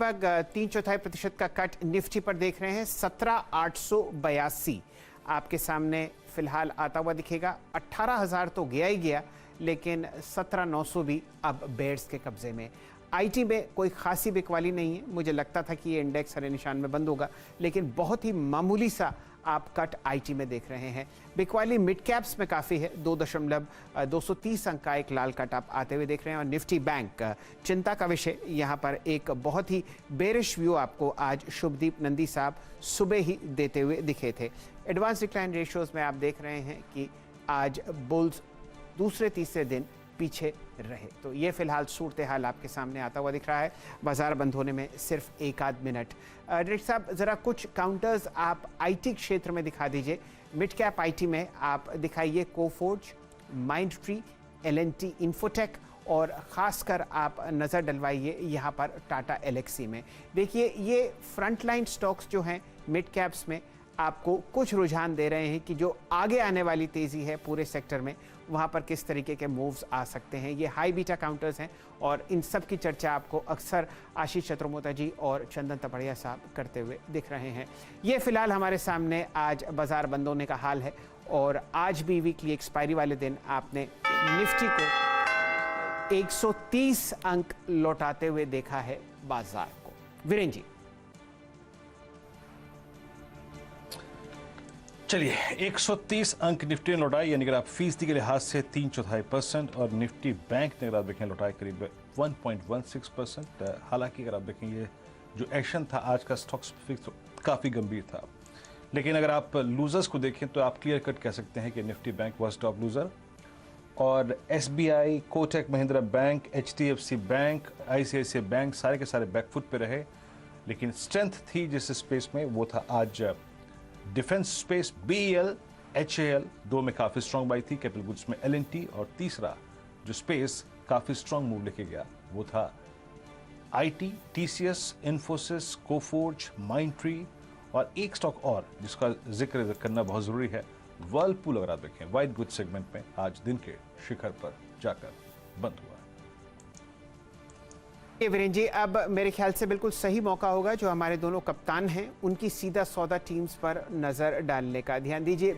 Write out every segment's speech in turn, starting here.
लगभग 3/4% का cut Nifty पर देख रहे हैं। 17,882 आपके सामने फिलहाल आता हुआ दिखेगा। 18,000 तो गया ही गया, लेकिन 17,900 भी अब बेयर्स के कब्जे में। आईटी में कोई खासी बिकवाली नहीं है। मुझे लगता था कि ये इंडेक्स हरे निशान में बंद होगा, लेकिन बहुत ही मामूली सा आप कट आईटी में देख रहे हैं। बिकवाली मिड कैप्स में काफ़ी है। 2.230 अंक का एक लाल कट आप आते हुए देख रहे हैं। और निफ्टी बैंक चिंता का विषय, यहाँ पर एक बहुत ही बेरिश व्यू आपको आज शुभदीप नंदी साहब सुबह ही देते हुए दिखे थे। एडवांस डिक्लाइन रेशियोज में आप देख रहे हैं कि आज बुल्स दूसरे तीसरे दिन पीछे रहे। तो ये फिलहाल सूरत हाल आपके सामने आता हुआ दिख रहा है। बाजार बंद होने में सिर्फ एक आध मिनट। डायरेक्टर साहब, ज़रा कुछ काउंटर्स आप आईटी क्षेत्र में दिखा दीजिए। मिड कैप आईटी में आप दिखाइए कोफोर्ज, माइंडट्री, एलएनटी इन्फोटेक, और ख़ासकर आप नज़र डलवाइए यहाँ पर टाटा एलेक्सी में। देखिए, ये फ्रंटलाइन स्टॉक्स जो हैं मिड कैप्स में आपको कुछ रुझान दे रहे हैं कि जो आगे आने वाली तेज़ी है पूरे सेक्टर में, वहाँ पर किस तरीके के मूव्स आ सकते हैं। ये हाई बीटा काउंटर्स हैं और इन सब की चर्चा आपको अक्सर आशीष चतुर्मोता जी और चंदन तपड़िया साहब करते हुए दिख रहे हैं। ये फिलहाल हमारे सामने आज बाजार बंद होने का हाल है। और आज भी वीकली एक्सपायरी वाले दिन आपने निफ्टी को 130 अंक लौटाते हुए देखा है बाजार को। वीरेंद्र जी, चलिए, 130 अंक निफ्टी ने लौटाए, यानी अगर आप फीसदी के लिहाज से 3/4%, और निफ्टी बैंक ने अगर आप देखें लौटाए करीब 1.16%। हालांकि अगर आप देखें ये जो एक्शन था आज का स्टॉक स्पेसिफिक तो काफ़ी गंभीर था। लेकिन अगर आप लूजर्स को देखें तो आप क्लियर कट कह सकते हैं कि Nifty bank was top loser, और SBI, Kotak Mahindra bank, HDFC bank, ICICI bank सारे के सारे बैकफुट पे रहे। लेकिन स्ट्रेंथ थी जिस स्पेस में, वो था आज डिफेंस स्पेस। बीईएल, एचएएल दो में काफी स्ट्रांग बाई थी, कैपिटल गुड्स में एलएनटी, और तीसरा जो स्पेस काफी स्ट्रांग मूव लेके गया वो था IT, TCS, Infosys, Coforge, Mindtree, और एक स्टॉक और जिसका जिक्र करना बहुत जरूरी है, वर्लपूल। अगर आप देखें वाइट गुड सेगमेंट में आज दिन के शिखर पर जाकर बंद हुआ। वीरेंद्र जी, अब मेरे ख्याल से बिल्कुल सही मौका होगा जो हमारे दोनों कप्तान हैं उनकी सीधा सौदा टीम्स पर नज़र डालने का। ध्यान दीजिए,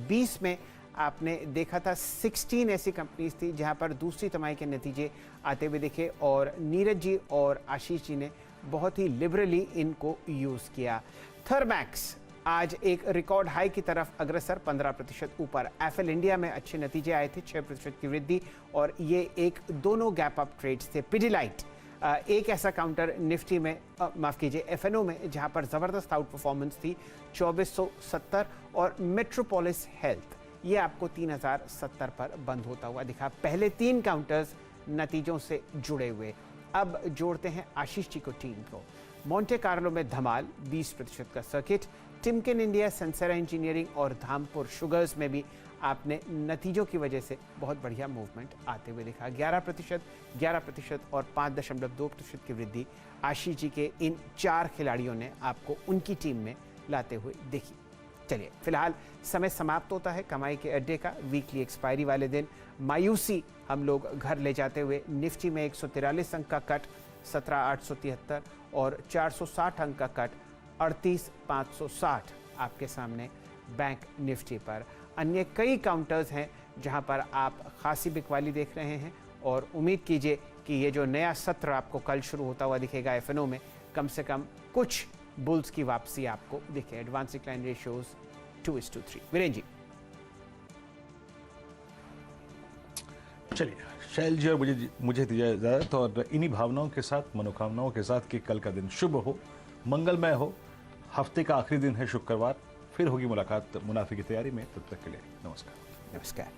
20 में आपने देखा था 16 ऐसी कंपनीज थी जहां पर दूसरी तिमाही के नतीजे आते हुए दिखे, और नीरज जी और आशीष जी ने बहुत ही लिबरली इनको यूज़ किया। थर्मैक्स आज एक रिकॉर्ड हाई की तरफ अग्रसर, 15% ऊपर। एफएल इंडिया में अच्छे नतीजे आए थे, 6% की वृद्धि, और ये एक दोनों गैप अप ट्रेड्स थे। पिडिलाइट एक ऐसा काउंटर निफ्टी में, माफ़ कीजिए एफएनओ में, जहां पर ज़बरदस्त आउट परफॉर्मेंस थी, 2470, और मेट्रोपोलिस हेल्थ ये आपको 3070 पर बंद होता हुआ दिखा। पहले 3 काउंटर्स नतीजों से जुड़े हुए। अब जोड़ते हैं आशीष जी को टीम को। मोंटे कार्लो में धमाल, 20% का सर्किट। टिमकेन इंडिया, सेंसेरा इंजीनियरिंग और धामपुर शुगर्स में भी आपने नतीजों की वजह से बहुत बढ़िया मूवमेंट आते हुए देखा। 11% और 5.2% की वृद्धि आशीष जी के इन 4 खिलाड़ियों ने आपको उनकी टीम में लाते हुए देखी। चलिए, फिलहाल समय समाप्त होता है कमाई के अड्डे का। वीकली एक्सपायरी वाले दिन मायूसी हम लोग घर ले जाते हुए निफ्टी में 143 अंक का कट 17,873, और 460 अंक का कट 38,560 आपके सामने बैंक निफ्टी पर। अन्य कई काउंटर्स हैं जहां पर आप खासी बिकवाली देख रहे हैं, और उम्मीद कीजिए कि ये जो नया सत्र आपको कल शुरू होता हुआ दिखेगा एफएनओ में, कम से कम कुछ बुल्स की वापसी आपको दिखे। Advance decline ratios 2:3। Virendra ji, चलिए, शैल जी और मुझे दीजिए इजाजत, और इन्हीं भावनाओं के साथ, मनोकामनाओं के साथ कि कल का दिन शुभ हो, मंगलमय हो। हफ्ते का आखिरी दिन है शुक्रवार, फिर होगी मुलाकात मुनाफे की तैयारी में। तब तक के लिए नमस्कार। नमस्कार।